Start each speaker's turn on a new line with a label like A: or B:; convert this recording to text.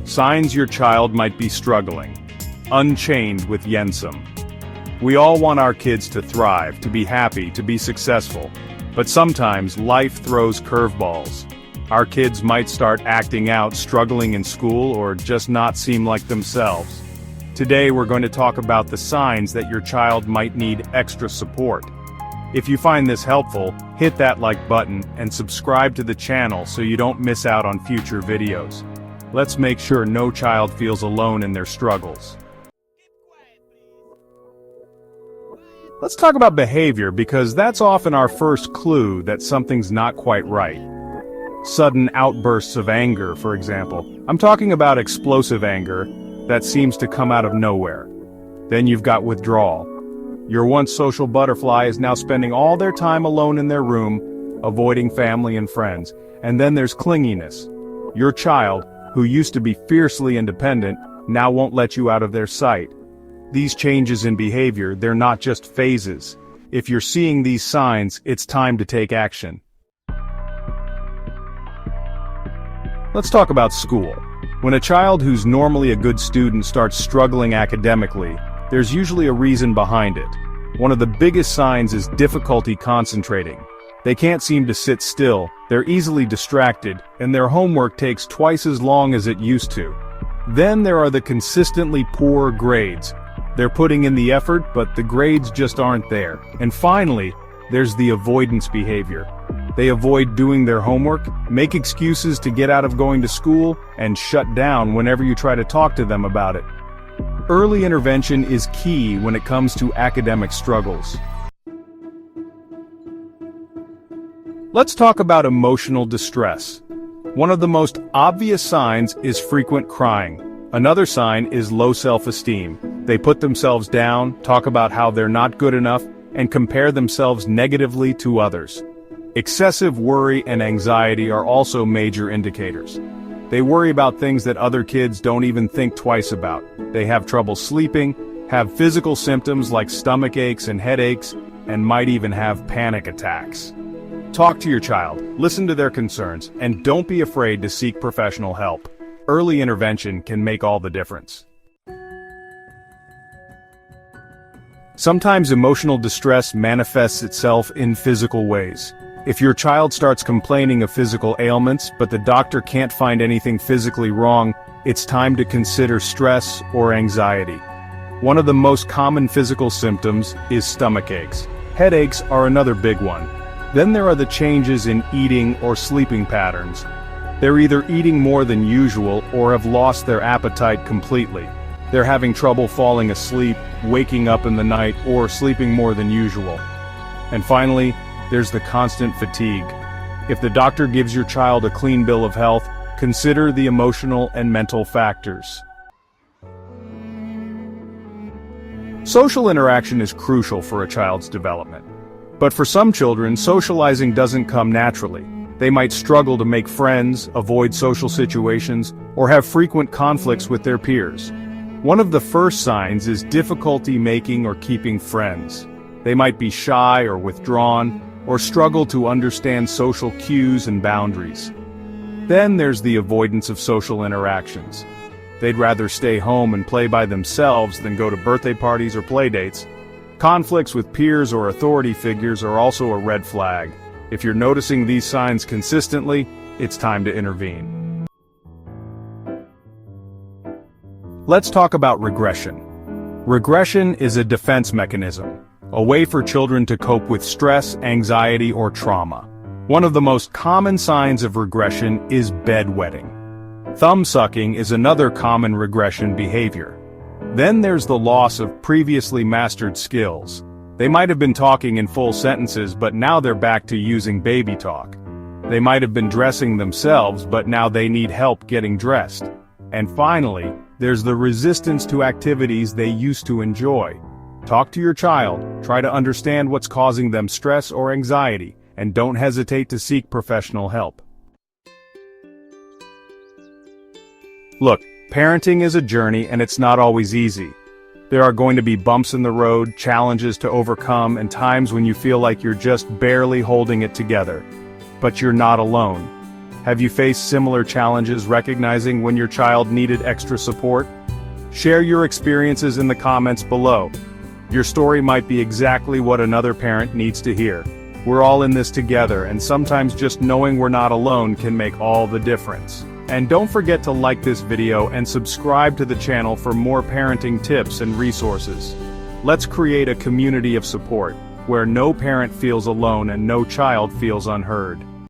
A: Signs your child might be struggling. Unchained with Yensum. We all want our kids to thrive, to be happy, to be successful. But sometimes life throws curveballs. Our kids might start acting out, struggling in school, or just not seem like themselves. Today we're going to talk about the signs that your child might need extra support. If you find this helpful, hit that like button and subscribe to the channel so you don't miss out on future videos. Let's make sure no child feels alone in their struggles. Let's talk about behavior because that's often our first clue that something's not quite right. Sudden outbursts of anger, for example. I'm talking about explosive anger that seems to come out of nowhere. Then you've got withdrawal. Your once social butterfly is now spending all their time alone in their room, avoiding family and friends. And then there's clinginess. Your child, who used to be fiercely independent, now won't let you out of their sight. These changes in behavior, they're not just phases. If you're seeing these signs, it's time to take action. Let's talk about school. When a child who's normally a good student starts struggling academically, there's usually a reason behind it. One of the biggest signs is difficulty concentrating. They can't seem to sit still, they're easily distracted, and their homework takes twice as long as it used to. Then there are the consistently poor grades. They're putting in the effort, but the grades just aren't there. And finally, there's the avoidance behavior. They avoid doing their homework, make excuses to get out of going to school, and shut down whenever you try to talk to them about it. Early intervention is key when it comes to academic struggles. Let's talk about emotional distress. One of the most obvious signs is frequent crying. Another sign is low self-esteem. They put themselves down, talk about how they're not good enough, and compare themselves negatively to others. Excessive worry and anxiety are also major indicators. They worry about things that other kids don't even think twice about. They have trouble sleeping, have physical symptoms like stomach aches and headaches, and might even have panic attacks. Talk to your child, listen to their concerns, and don't be afraid to seek professional help. Early intervention can make all the difference. Sometimes emotional distress manifests itself in physical ways. If your child starts complaining of physical ailments, but the doctor can't find anything physically wrong, it's time to consider stress or anxiety. One of the most common physical symptoms is stomach aches. Headaches are another big one. Then there are the changes in eating or sleeping patterns. They're either eating more than usual or have lost their appetite completely. They're having trouble falling asleep, waking up in the night, or sleeping more than usual. And finally, there's the constant fatigue. If the doctor gives your child a clean bill of health, consider the emotional and mental factors. Social interaction is crucial for a child's development. But for some children, socializing doesn't come naturally. They might struggle to make friends, avoid social situations, or have frequent conflicts with their peers. One of the first signs is difficulty making or keeping friends. They might be shy or withdrawn, or struggle to understand social cues and boundaries. Then there's the avoidance of social interactions. They'd rather stay home and play by themselves than go to birthday parties or playdates. Conflicts with peers or authority figures are also a red flag. If you're noticing these signs consistently, it's time to intervene. Let's talk about regression. Regression is a defense mechanism, a way for children to cope with stress, anxiety, or trauma. One of the most common signs of regression is bedwetting. Thumb sucking is another common regression behavior. Then there's the loss of previously mastered skills. They might have been talking in full sentences, but now they're back to using baby talk. They might have been dressing themselves, but now they need help getting dressed. And finally, there's the resistance to activities they used to enjoy. Talk to your child, try to understand what's causing them stress or anxiety, and don't hesitate to seek professional help. Look, parenting is a journey and it's not always easy. There are going to be bumps in the road, challenges to overcome, and times when you feel like you're just barely holding it together. But you're not alone. Have you faced similar challenges recognizing when your child needed extra support? Share your experiences in the comments below. Your story might be exactly what another parent needs to hear. We're all in this together, and sometimes just knowing we're not alone can make all the difference. And don't forget to like this video and subscribe to the channel for more parenting tips and resources. Let's create a community of support, where no parent feels alone and no child feels unheard.